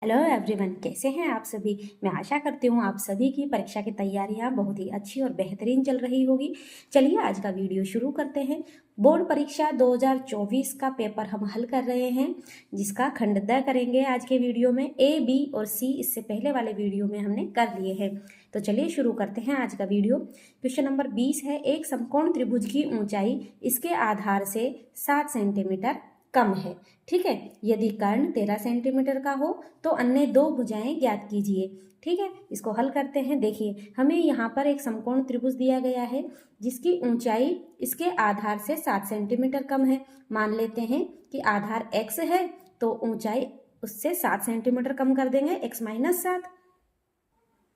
Hello everyone, कैसे हैं आप सभी। मैं आशा करती हूँ आप सभी की परीक्षा की तैयारियां बहुत ही अच्छी और बेहतरीन चल रही होगी। चलिए आज का वीडियो शुरू करते हैं। बोर्ड परीक्षा 2024 का पेपर हम हल कर रहे हैं, जिसका खंडतः करेंगे आज के वीडियो में। ए, बी और सी इससे पहले वाले वीडियो में हमने कर लिए हैं। तो चलिए शुरू करते हैं आज का वीडियो। क्वेश्चन नंबर 20 है, एक समकोण त्रिभुज की ऊंचाई इसके आधार से 7 सेंटीमीटर कम है। ठीक है, यदि कर्ण 13 सेंटीमीटर का हो तो अन्य दो भुजाएं ज्ञात कीजिए। ठीक है, इसको हल करते हैं। देखिए, हमें यहाँ पर एक समकोण त्रिभुज दिया गया है जिसकी ऊंचाई इसके आधार से 7 सेंटीमीटर कम है। मान लेते हैं कि आधार x है तो ऊंचाई उससे 7 सेंटीमीटर कम कर देंगे, x - 7।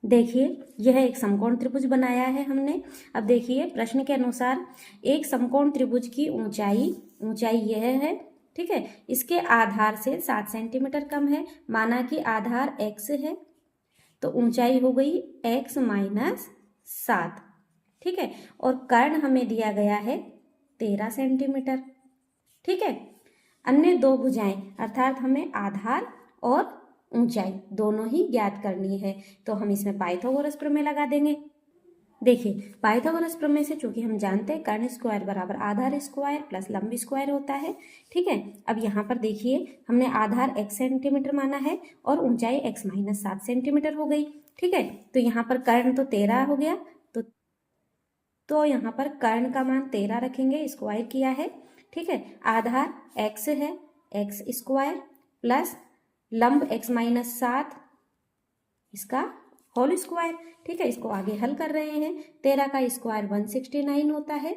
देखिए, यह एक समकोण त्रिभुज बनाया है हमने। अब देखिए, प्रश्न के अनुसार एक समकोण त्रिभुज की ऊंचाई यह है। ठीक है, इसके आधार से 7 सेंटीमीटर कम है। माना कि आधार x है तो ऊंचाई हो गई x - 7। ठीक है, और कर्ण हमें दिया गया है 13 सेंटीमीटर। ठीक है, अन्य दो भुजाएं अर्थात हमें आधार और ऊंचाई दोनों ही ज्ञात करनी है। तो हम इसमें पाइथागोरस प्रमेय लगा देंगे। देखिए, पाइथागोरस प्रमेय से चूंकि हम जानते हैं कर्ण स्क्वायर बराबर आधार स्क्वायर प्लस लंब स्क्वायर होता है। ठीक है, अब यहाँ पर देखिए, हमने आधार x सेंटीमीटर माना है और ऊंचाई x - 7 सेंटीमीटर हो गई। ठीक है, तो यहाँ पर कर्ण तो 13 हो गया, तो यहाँ पर कर्ण का मान 13 रखेंगे, स्क्वायर किया है। ठीक है, आधार x है, x स्क्वायर प्लस लंब x - 7 इसका होल स्क्वायर। ठीक है, इसको आगे हल कर रहे हैं। 13 का स्क्वायर 169 होता है।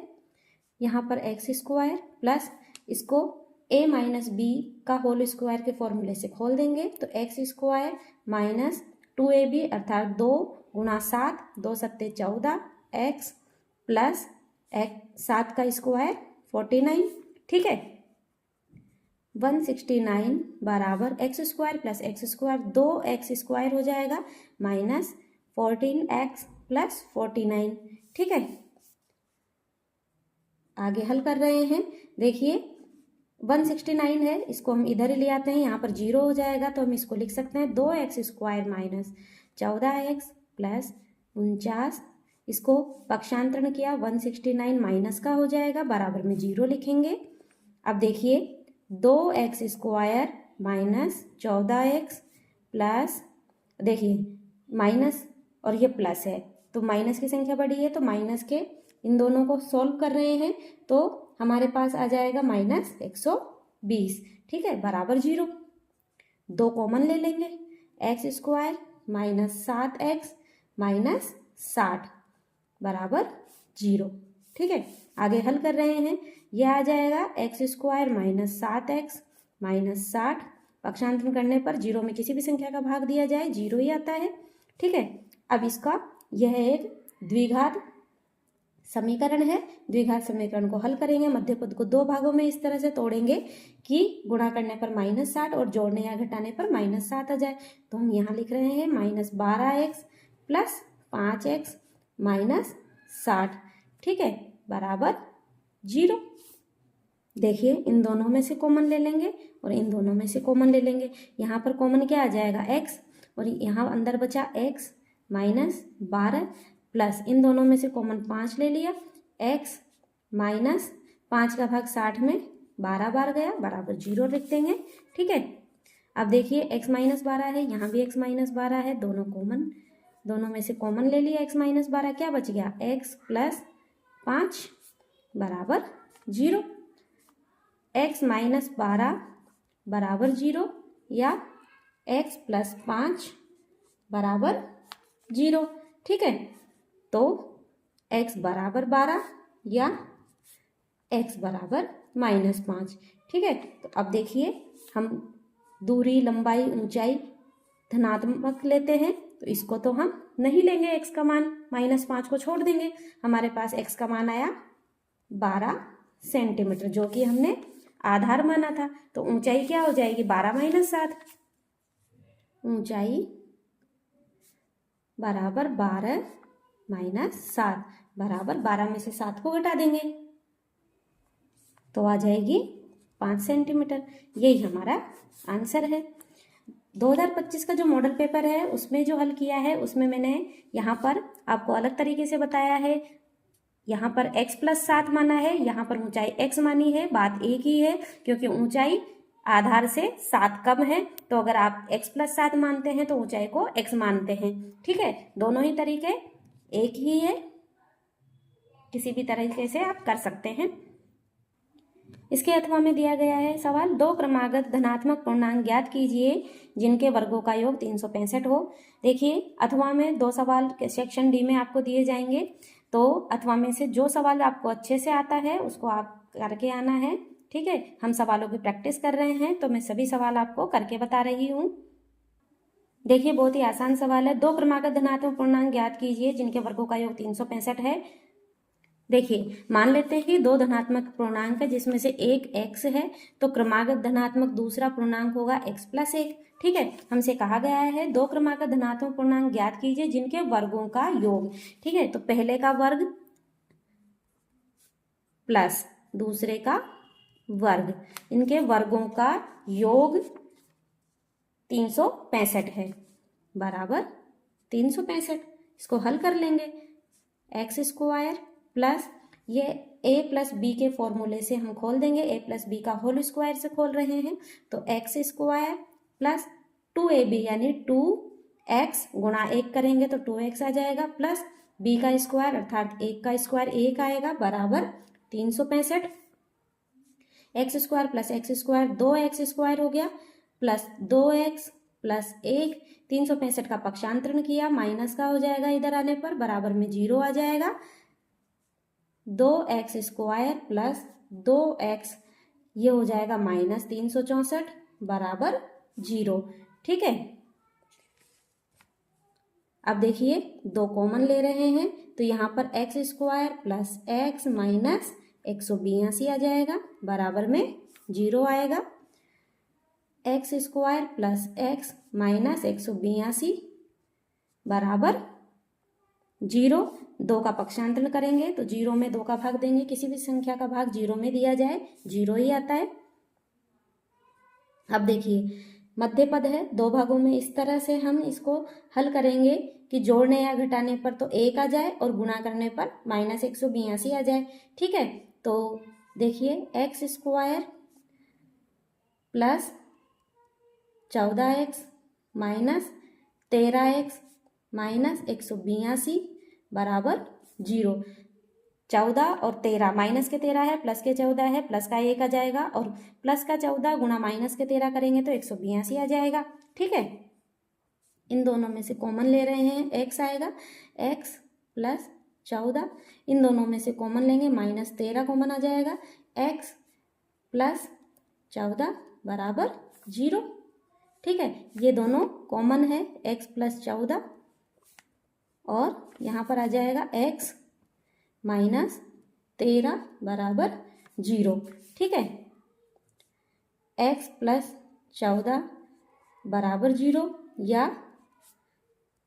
यहाँ पर x स्क्वायर प्लस इसको a - b का होल स्क्वायर के फॉर्मूले से खोल देंगे तो x स्क्वायर माइनस 2ab अर्थात 2 गुणा 7, 2 सत्ते 14 x प्लस 7 का स्क्वायर 49। ठीक है, 169 बराबर x square plus x square 2x square हो जाएगा माइनस 14x प्लस 49। ठीक है, आगे हल कर रहे हैं। देखिए, 169 है, इसको हम इधर ही ले आते हैं, यहाँ पर 0 हो जाएगा तो हम इसको लिख सकते हैं 2x square minus 14x plus 49। इसको पक्षांतरण किया, 169 माइनस का हो जाएगा, बराबर में 0 लिखेंगे। अब देखिए, 2x square minus 14x plus, देखिए माइनस और ये प्लस है तो माइनस की संख्या बड़ी है तो माइनस के इन दोनों को सॉल्व कर रहे हैं तो हमारे पास आ जाएगा -120। ठीक है, बराबर 0। 2 कॉमन ले लेंगे, x square minus 7x minus 60 बराबर 0। ठीक है, आगे हल कर रहे हैं। यह आ जाएगा x square minus 7x minus 60। पक्षांतरण करने पर 0 में किसी भी संख्या का भाग दिया जाए 0 ही आता है। ठीक है, अब इसका यह एक द्विघात समीकरण है। द्विघात समीकरण को हल करेंगे, मध्य पद को 2 भागों में इस तरह से तोड़ेंगे कि गुणा करने पर -60 और जोड़ने या घटाने पर -7 आ जाए। तो हम यहाँ लिख रहे हैं -12x प्लस 5x माइनस 60। ठीक है, बराबर 0। देखिए, इन दोनों में से कॉमन ले लेंगे और इन दोनों में से कॉमन ले लेंगे। यहाँ पर कॉमन क्या आ जाएगा x और यहाँ अंदर बचा x माइनस 12 प्लस इन दोनों में से कॉमन 5 ले लिया, x माइनस 5 का भाग 60 में 12 बार गया, बराबर 0 लिख देंगे। ठीक है, अब देखिए x - 12 है, यहाँ भी x - 12 है, दोनों में से कॉमन ले लिया, x - 12 क्या बच गया, x प्लस 5 बराबर 0। x - 12 बराबर 0 या x प्लस 5 बराबर 0। ठीक है, तो x बराबर 12 या x बराबर -5। ठीक है, तो अब देखिए, हम दूरी, लंबाई, ऊंचाई धनात्मक लेते हैं तो इसको तो हम नहीं लेंगे, x का मान -5 को छोड़ देंगे। हमारे पास x का मान आया 12 सेंटीमीटर, जो कि हमने आधार माना था। तो ऊंचाई क्या हो जाएगी, 12 - 7। ऊंचाई बराबर 12 - 7 बराबर 12 में से 7 को घटा देंगे तो आ जाएगी 5 सेंटीमीटर। यही हमारा आंसर है। 2025 का जो मॉडल पेपर है उसमें जो हल किया है उसमें मैंने यहाँ पर आपको अलग तरीके से बताया है। यहाँ पर x+7 माना है, यहाँ पर ऊंचाई x मानी है, बात एक ही है क्योंकि ऊंचाई आधार से 7 कम है। तो अगर आप x+7 मानते हैं तो ऊंचाई को x मानते हैं। ठीक है, दोनों ही तरीके एक ही है, किसी भी तरीके से आप कर सकते हैं। इसके अथवा में दिया गया है सवाल, दो क्रमागत धनात्मक पूर्णांक ज्ञात कीजिए जिनके वर्गों का योग 365 हो। देखिए अथवा में दो सवाल सेक्शन डी में आपको दिए जाएंगे, तो अथवा में से जो सवाल आपको अच्छे से आता है उसको आप करके आना है। ठीक है, हम सवालों की प्रैक्टिस कर रहे हैं तो मैं सभी सवाल आपको करके बता रही हूँ। देखिए बहुत ही आसान सवाल है, दो क्रमागत धनात्मक पूर्णांक ज्ञात कीजिए जिनके वर्गों का योग 365 है। देखिए मान लेते हैं कि दो धनात्मक पूर्णांक है जिसमें से एक x है, तो क्रमागत धनात्मक दूसरा पूर्णांक होगा x+1। ठीक है, हमसे कहा गया है दो क्रमागत धनात्मक पूर्णांक ज्ञात कीजिए जिनके वर्गों का योग। ठीक है, तो पहले का वर्ग प्लस दूसरे का वर्ग, इनके वर्गों का योग 365 है, बराबर 365। इसको हल कर लेंगे, x² प्लस ये a+b के फॉर्मूले से हम खोल देंगे, a+b का होल स्क्वायर से खोल रहे हैं, तो x² प्लस 2ab यानी 2x गुणा 1 करेंगे तो 2x आ जाएगा, प्लस b का स्क्वायर अर्थात 1 का स्क्वायर 1 आएगा, बराबर 365। x² प्लस x² 2x² हो गया, प्लस 2x प्लस 1, 365 का पक्षांतरण किया, माइनस का हो जाएगा इधर आने पर, बराबर में 0 आ जाएगा। 2x² प्लस 2x ये हो जाएगा -364 बराबर 0। ठीक है, अब देखिए दो कॉमन ले रहे हैं तो यहाँ पर x² प्लस x माइनस 182 आ जाएगा, बराबर में 0 आएगा। x² प्लस x माइनस 182 बराबर 0। 2 का पक्षांतरण करेंगे तो 0 में 2 का भाग देंगे, किसी भी संख्या का भाग 0 में दिया जाए 0 ही आता है। अब देखिए मध्य पद है, दो भागों में इस तरह से हम इसको हल करेंगे कि जोड़ने या घटाने पर तो 1 आ जाए और गुणा करने पर -182 आ जाए। ठीक है, तो देखिए x² plus 14x minus 13x minus 182 बराबर 0। 14 और 13, माइनस के 13 है प्लस के 14 है, प्लस का 1 आ जाएगा और प्लस का 14 गुणा माइनस के 13 करेंगे तो 182 आ जाएगा। ठीक है, इन दोनों में से कॉमन ले रहे हैं, x आएगा, x प्लस 14, इन दोनों में से कॉमन लेंगे, -13 कॉमन आ जाएगा, x प्लस 14 बराबर 0। ठीक है, ये दोनों कॉमन है, x प्लस 14 और यहाँ पर आ जाएगा x माइनस 13 बराबर 0। ठीक है, x प्लस 14 बराबर 0 या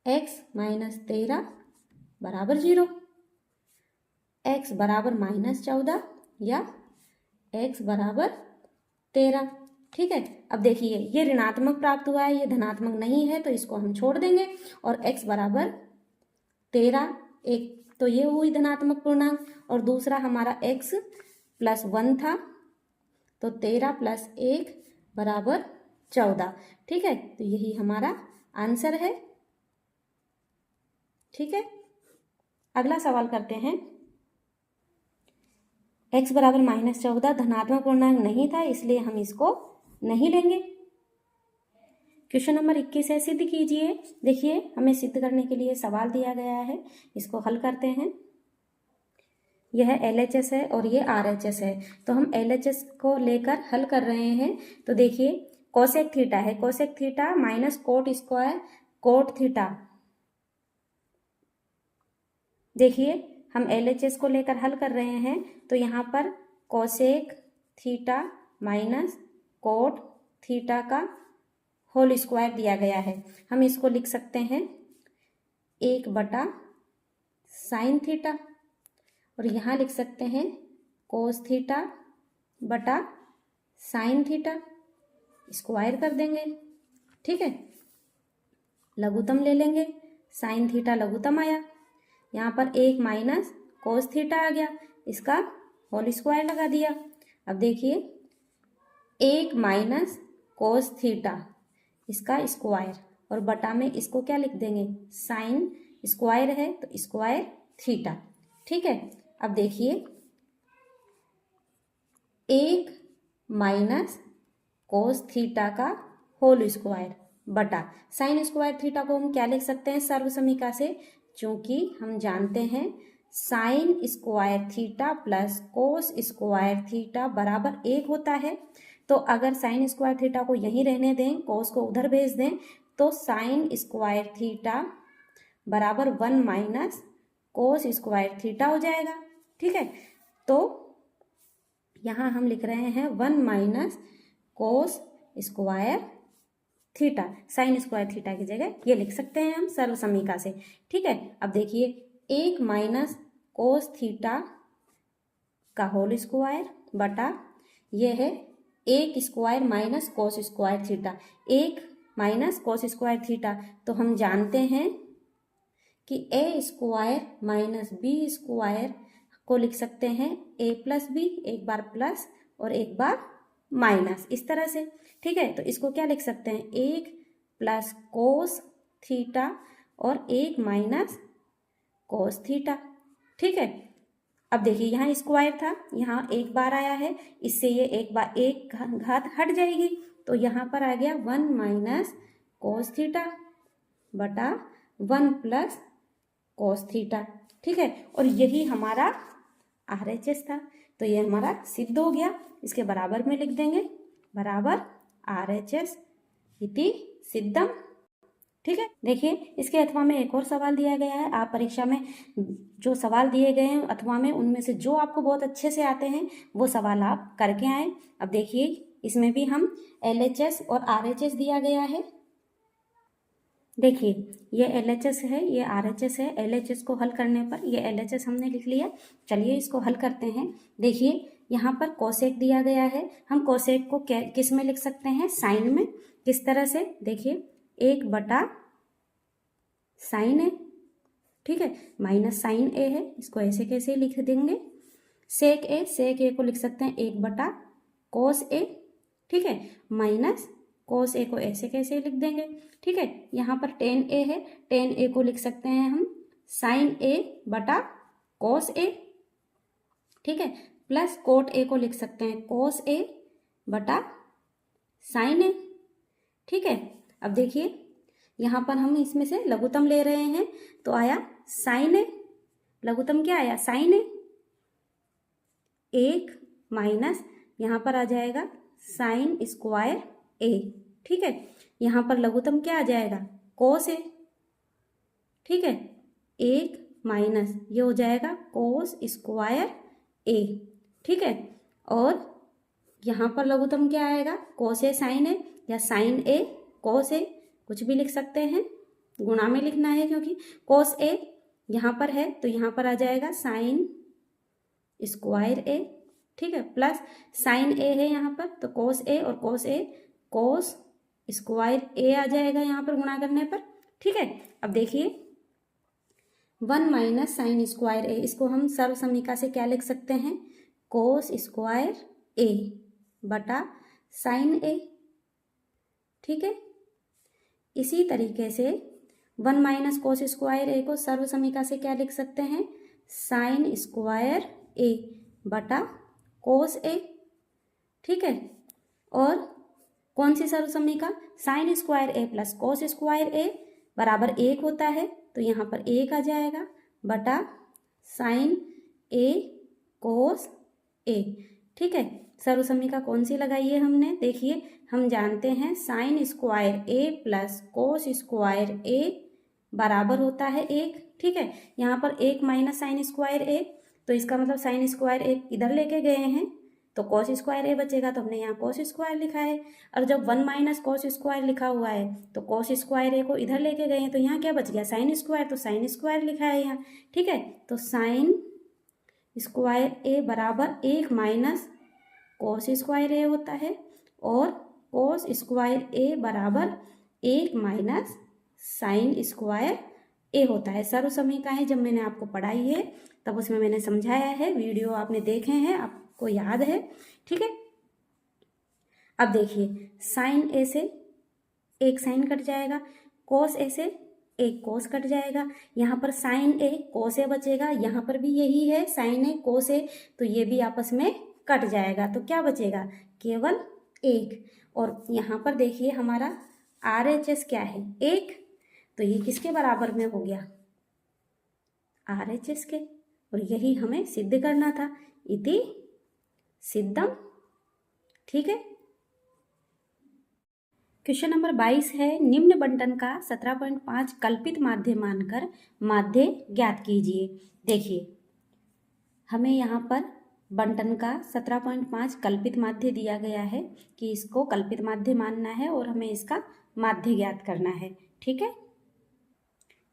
x माइनस 13 बराबर 0, x बराबर -14 या x बराबर 13। ठीक है, अब देखिए ये ऋणात्मक प्राप्त हुआ है, ये धनात्मक नहीं है तो इसको हम छोड़ देंगे और x बराबर 13, एक तो ये हुई धनात्मक पूर्णांक और दूसरा हमारा x प्लस 1 था तो 13 प्लस 1 बराबर 14। ठीक है, तो यही हमारा आंसर है। ठीक है, अगला सवाल करते हैं। x बराबर -14 धनात्मक पूर्णांक नहीं था इसलिए हम इसको नहीं लेंगे। क्वेश्चन नंबर 21 है, सिद्ध कीजिए। देखिए हमें सिद्ध करने के लिए सवाल दिया गया है, इसको हल करते हैं। यह LHS है और ये RHS है, तो हम LHS को लेकर हल कर रहे हैं। तो देखिए कोसेक थीटा है, cosec theta minus cot square cot theta. देखिए हम LHS को लेकर हल कर रहे हैं तो यहाँ पर cosec theta minus cot theta का होल स्क्वायर दिया गया है। हम इसको लिख सकते हैं 1/sin थीटा और यहाँ लिख सकते हैं कोस थीटा बटा साइन थीटा, स्क्वायर कर देंगे ठीक है, लघुत्तम ले लेंगे, साइन थीटा लघुत्तम आया, यहाँ पर 1 माइनस कोस थीटा आ गया, इसका होल स्क्वायर लगा दिया। अब देखिए 1 माइनस कोस थीटा इसका स्क्वायर, और बटा में इसको क्या लिख देंगे, साइन स्क्वायर है तो स्क्वायर थीटा। ठीक है, अब देखिए 1 माइनस कोस थीटा का होल स्क्वायर बटा साइन स्क्वायर थीटा को हम क्या लिख सकते हैं सर्व समीका से, क्योंकि हम जानते हैं sine square theta plus cos square theta बराबर 1 होता है। तो अगर साइन स्क्वायर थीटा को यहीं रहने दें, कोस को उधर भेज दें, तो साइन स्क्वायर थीटा बराबर 1 माइनस कोस स्क्वायर थीटा हो जाएगा। ठीक है, तो यहाँ हम लिख रहे हैं 1 minus cos square theta, sine square theta की जगह ये लिख सकते हैं हम सर्व समीका से। ठीक है, अब देखिए 1 माइनस कोस थीटा का होल स्क्वायर बटा ये है 1 square minus cos square theta, 1 minus cos square theta, तो हम जानते हैं कि ए स्क्वायर माइनस बी स्क्वायर को लिख सकते हैं ए प्लस बी, एक बार प्लस और एक बार माइनस, इस तरह से। ठीक है, तो इसको क्या लिख सकते हैं, 1 प्लस कोस थीटा और 1 माइनस कोस थीटा। ठीक है, अब देखिए यहाँ स्क्वायर था, यहाँ एक बार आया है, इससे ये एक बार एक घात हट जाएगी, तो यहाँ पर आ गया 1 माइनस कोस थीटा बटा 1 प्लस कोस थीटा। ठीक है, और यही हमारा RHS था, तो ये हमारा सिद्ध हो गया। इसके बराबर में लिख देंगे, बराबर RHS इति सिद्धम। ठीक है, देखिए इसके अथवा में एक और सवाल दिया गया है। आप परीक्षा में जो सवाल दिए गए हैं अथवा में, उनमें से जो आपको बहुत अच्छे से आते हैं वो सवाल आप करके आए। अब देखिए इसमें भी हम LHS और RHS दिया गया है। देखिए ये LHS है, ये RHS है। LHS को हल करने पर ये LHS हमने लिख लिया। चलिए इसको हल करते हैं। देखिए यहाँ पर कोसेक दिया गया है, हम कोसेक को किस में लिख सकते हैं, साइन में। किस तरह से, देखिए 1 बटा साइन ए, ठीक है, माइनस साइन ए है, इसको ऐसे कैसे लिख देंगे, सेक ए को लिख सकते हैं 1 बटा कोस ए। ठीक है, माइनस कोस ए को ऐसे कैसे लिख देंगे। ठीक है, यहाँ पर टेन ए है, टेन ए को लिख सकते हैं हम साइन ए बटा कोस ए। ठीक है, प्लस कोट ए को लिख सकते हैं कोस ए बटा साइन ए। ठीक है, अब देखिए यहाँ पर हम इसमें से लघुत्तम ले रहे हैं, तो आया साइन ए, लघुत्तम क्या आया, साइन ए, 1 माइनस यहाँ पर आ जाएगा साइन स्क्वायर ए। ठीक है, यहाँ पर लघुत्तम क्या आ जाएगा, कोस ए। ठीक है, 1 माइनस ये हो जाएगा कोस स्क्वायर ए। ठीक है, और यहाँ पर लघुत्तम क्या आएगा, कोस ए साइन ए या साइन ए कोस ए, कुछ भी लिख सकते हैं, गुणा में लिखना है क्योंकि कोस ए यहाँ पर है, तो यहाँ पर आ जाएगा साइन स्क्वायर ए। ठीक है, प्लस साइन ए है यहाँ पर, तो कोस ए और कोस ए, कोस स्क्वायर ए आ जाएगा यहाँ पर गुणा करने पर। ठीक है, अब देखिए 1 माइनस साइन स्क्वायर ए, इसको हम सर्व समीका से क्या लिख सकते हैं, कोस स्क्वायर ए बटा साइन ए। ठीक है, इसी तरीके से 1 माइनस कोस स्क्वायर ए को सर्व समीका से क्या लिख सकते हैं, साइन स्क्वायर ए बटा कोस ए। ठीक है, और कौन सी सर्व समीका, साइन स्क्वायर ए प्लस कोस स्क्वायर ए बराबर 1 होता है, तो यहाँ पर 1 आ जाएगा बटा साइन ए कोस ए। ठीक है, सर्व समीका कौन सी लगाई है हमने, देखिए हम जानते हैं साइन स्क्वायर ए प्लस कोस स्क्वायर ए बराबर होता है 1। ठीक है, यहाँ पर 1 माइनस साइन स्क्वायर ए, तो इसका मतलब साइन स्क्वायर ए इधर लेके गए हैं तो कॉस स्क्वायर ए बचेगा, तो हमने यहाँ कॉस स्क्वायर लिखा है। और जब 1 माइनस कॉस स्क्वायर लिखा हुआ है तो कॉस स्क्वायर ए को इधर लेके गए हैं, तो यहाँ क्या बच गया, साइन स्क्वायर, तो साइन स्क्वायर लिखा है यहाँ। ठीक है, तो साइन स्क्वायर ए बराबर 1 माइनस कॉस स्क्वायर ए होता है, और कॉस स्क्वायर ए बराबर 1 माइनस साइन स्क्वायर ए होता है। सर्व समीकरण जब मैंने आपको पढ़ाई है तब उसमें मैंने समझाया है, वीडियो आपने देखे हैं, आपको याद है, ठीक है। अब देखिए साइन ए से एक साइन कट जाएगा, कोस ए से एक कोस कट जाएगा, यहाँ पर साइन ए कोस ए बचेगा, यहाँ पर भी यही है साइन ए कोस ए, तो ये भी आपस में कट जाएगा, तो क्या बचेगा, केवल एक। और यहाँ पर देखिए हमारा RHS क्या है, 1, तो ये किसके बराबर में हो गया, RHS के, और यही हमें सिद्ध करना था, इति सिद्धम, ठीक है। क्वेश्चन नंबर 22 है, निम्न बंटन का 17.5 कल्पित माध्य मानकर माध्य ज्ञात कीजिए। देखिए हमें यहाँ पर बंटन का 17.5 कल्पित माध्य दिया गया है कि इसको कल्पित माध्य मानना है और हमें इसका माध्य ज्ञात करना है, ठीक है।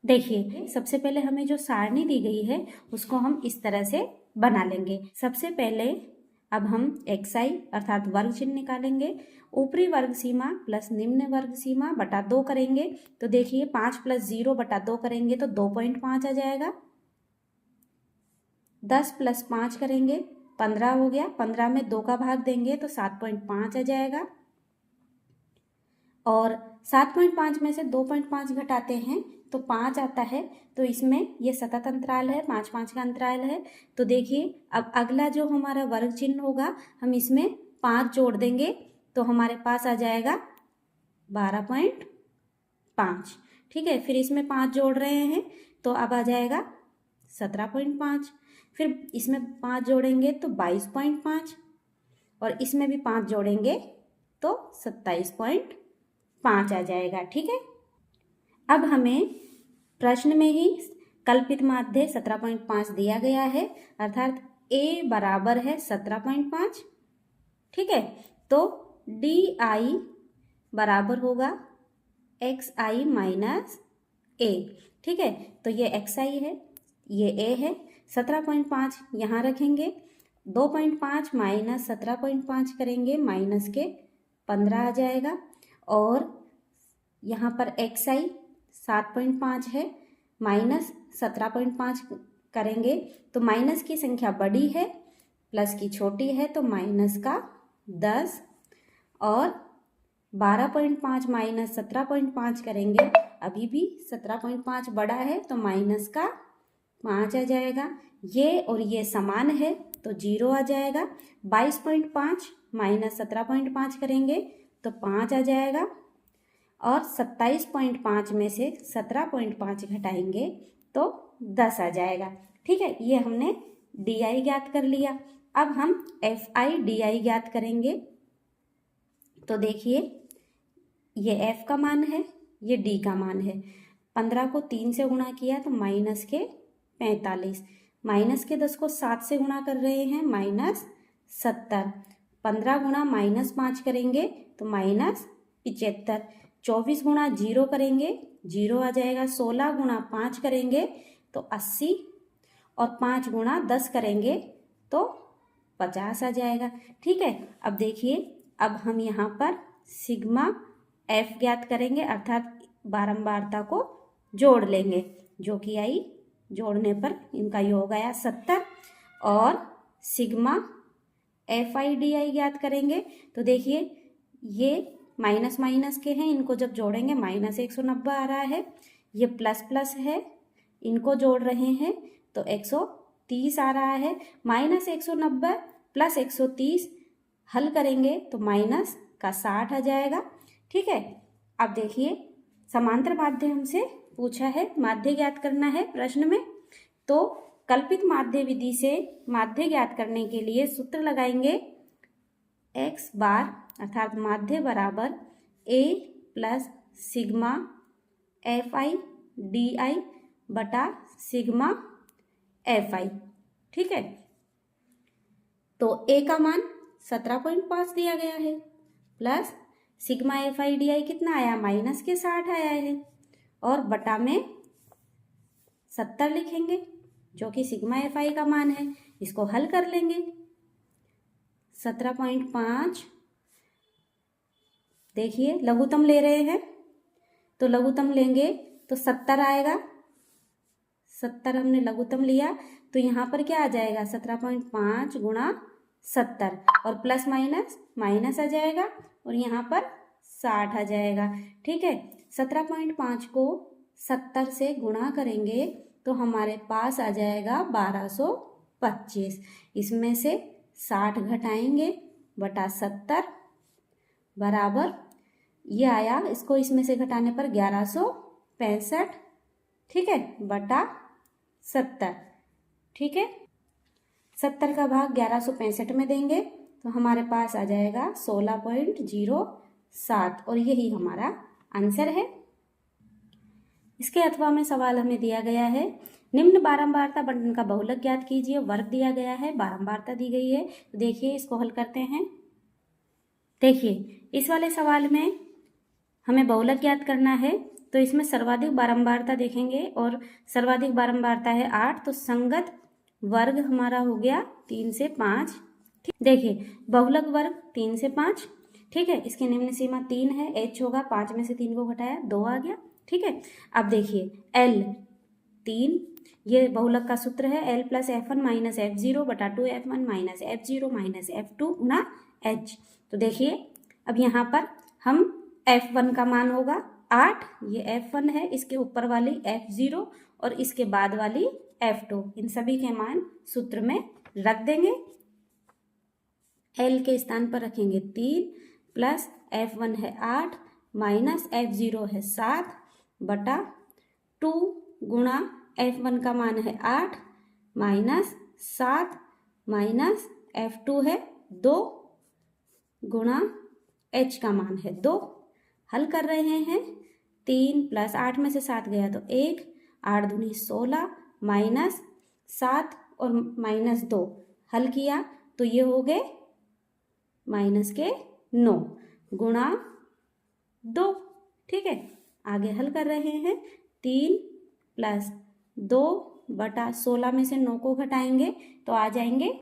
देखिए सबसे पहले हमें जो सारणी दी गई है उसको हम इस तरह से बना लेंगे। सबसे पहले अब हम xi अर्थात वर्ग चिन्ह निकालेंगे, ऊपरी वर्ग सीमा प्लस निम्न वर्ग सीमा बटा 2 करेंगे, तो देखिए 5 + 0 बटा 2 करेंगे तो 2.5 आ जाएगा। 10 + 5 करेंगे 15 हो गया, 15 में 2 का भाग देंगे तो 7.5 आ जाएगा। और 7.5 में से 2.5 घटाते हैं तो 5 आता है, तो इसमें ये सतत अंतराल है, 5-5 का अंतराल है, तो देखिए अब अगला जो हमारा वर्ग चिन्ह होगा हम इसमें 5 जोड़ देंगे तो हमारे पास आ जाएगा 12.5, ठीक है। फिर इसमें 5 जोड़ रहे हैं तो अब आ जाएगा 17.5, फिर इसमें 5 जोड़ेंगे तो 22.5, और इसमें भी 5 जोड़ेंगे तो 27.5 आ जाएगा, ठीक है। अब हमें प्रश्न में ही कल्पित माध्य 17.5 दिया गया है, अर्थात a बराबर है 17.5, ठीक है। तो di बराबर होगा xi माइनस a, ठीक है। तो ये xi है, ये a है, 17.5 यहाँ रखेंगे, 2.5 माइनस 17.5 करेंगे माइनस के 15 आ जाएगा, और यहाँ पर xi 7.5 है, माइनस 17.5 करेंगे तो माइनस की संख्या बड़ी है प्लस की छोटी है, तो माइनस का 10, और 12.5 माइनस 17.5 करेंगे, अभी भी 17.5 बड़ा है तो माइनस का 5 आ जाएगा, ये और ये समान है तो 0 आ जाएगा। 22.5 माइनस 17.5 करेंगे तो 5 आ जाएगा, और 27.5 में से 17.5 घटाएंगे तो 10 आ जाएगा, ठीक है। ये हमने di ज्ञात कर लिया। अब हम fi di ज्ञात करेंगे, तो देखिए ये f का मान है, ये d का मान है। 15 को 3 से गुणा किया तो माइनस के 45, माइनस के 10 को 7 से गुणा कर रहे हैं माइनस 70, 15 गुणा माइनस 5 करेंगे तो माइनस 75, 24 गुणा 0 करेंगे 0 आ जाएगा, 16 गुणा 5 करेंगे तो 80, और 5 गुणा 10 करेंगे तो 50 आ जाएगा, ठीक है। अब देखिए अब हम यहाँ पर सिग्मा f ज्ञात करेंगे, अर्थात बारंबारता को जोड़ लेंगे, जो कि आई जोड़ने पर इनका योग आया 70, और सिग्मा fi di ज्ञात करेंगे, तो देखिए ये माइनस माइनस के हैं, इनको जब जोड़ेंगे माइनस 190 आ रहा है, ये प्लस प्लस है, इनको जोड़ रहे हैं तो 130 आ रहा है, माइनस 190 प्लस 130 हल करेंगे तो माइनस का 60 आ जाएगा, ठीक है। अब देखिए समांतर माध्य हमसे पूछा है, माध्य ज्ञात करना है प्रश्न में, तो कल्पित माध्य विधि से माध्य ज्ञात करने के लिए सूत्र लगाएंगे, x बार अर्थात माध्य बराबर a plus sigma fi di बटा सिग्मा fi, ठीक है। तो a का मान 17.5 दिया गया है, प्लस सिग्मा fi di कितना आया, माइनस के 60 आया है, और बटा में 70 लिखेंगे जो कि सिग्मा fi का मान है, इसको हल कर लेंगे। 17.5 देखिए लघुत्तम ले रहे हैं तो लघुत्तम लेंगे तो 70 आएगा। 70 हमने लघुत्तम लिया तो यहाँ पर क्या आ जाएगा 17.5 गुणा 70 और प्लस माइनस माइनस आ जाएगा और यहाँ पर 60 आ जाएगा। ठीक है, 17.5 को 70 से गुणा करेंगे तो हमारे पास आ जाएगा 1225। इसमें से 60 घटाएंगे बटा 70 बराबर ये आया, इसको इसमें से घटाने पर 1165। ठीक है, बटा 70। ठीक है, 70 का भाग 1165 में देंगे तो हमारे पास आ जाएगा 16.07 और यही हमारा आंसर है। इसके अथवा में सवाल हमें दिया गया है, निम्न बारंबारता बंटन का बहुलक ज्ञात कीजिए। वर्ग दिया गया है, बारंबारता दी गई है। तो देखिए इसको हल करते हैं। देखिए इस वाले सवाल में हमें बहुलक ज्ञात करना है तो इसमें सर्वाधिक बारंबारता देखेंगे और सर्वाधिक बारंबारता है 8, तो संगत वर्ग हमारा हो गया 3 से 5। देखिए बहुलक वर्ग 3 से 5। ठीक है, इसकी निम्न सीमा 3 है, h होगा 5 में से 3 को घटाया 2 आ गया। ठीक है, अब देखिए l 3, ये बहुलक का सूत्र है l plus f1 minus f0 बटा 2f1 minus f0 minus f2 गुना h। तो देखिए अब यहाँ पर हम f1 का मान होगा 8, ये f1 है, इसके ऊपर वाली f0 और इसके बाद वाली f2, इन सभी के मान सूत्र में रख देंगे। l के स्थान पर रखेंगे 3 प्लस f1 है 8 माइनस f0 है 7 बटा 2 गुणा f1 का मान है 8 माइनस 7 माइनस f2 है 2 गुणा h का मान है 2। हल कर रहे हैं, 3 प्लस 8 में से 7 गया तो 1, 8 दूनी 16 माइनस 7 और माइनस 2 हल किया तो ये हो गए माइनस के 9 गुणा 2। ठीक है, आगे हल कर रहे हैं, 3 प्लस 2 बटा 16 में से 9 को घटाएंगे तो आ जाएंगे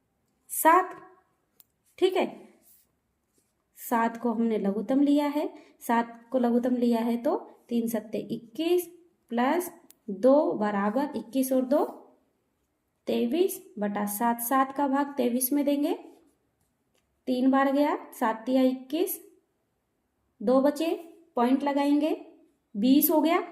7। ठीक है, 7 को हमने लघुत्तम लिया है, 7 को लघुत्तम लिया है तो 3 सत्ते 21 प्लस 2 बराबर 21 और 2 23 बटा 7। 7 का भाग 23 में देंगे, 3 बार गया, 7 या 21, 2 बचे, पॉइंट लगाएंगे, 20 हो गया।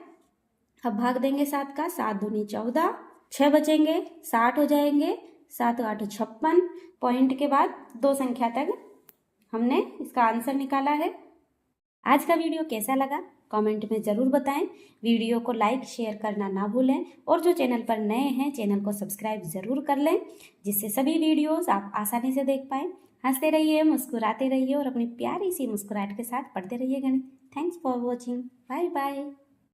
अब भाग देंगे 7 का, 7 दूनी 14, 6 बचेंगे, 60 हो जाएंगे, 7 8 56, पॉइंट के बाद 2 संख्या तक हमने इसका आंसर निकाला है। आज का वीडियो कैसा लगा कमेंट में ज़रूर बताएं। वीडियो को लाइक शेयर करना ना भूलें और जो चैनल पर नए हैं चैनल को सब्सक्राइब ज़रूर कर लें, जिससे सभी वीडियोस आप आसानी से देख पाएँ। हंसते रहिए, मुस्कुराते रहिए और अपनी प्यारी सी मुस्कुराहट के साथ पढ़ते रहिए गणित। Thanks for watching, bye bye.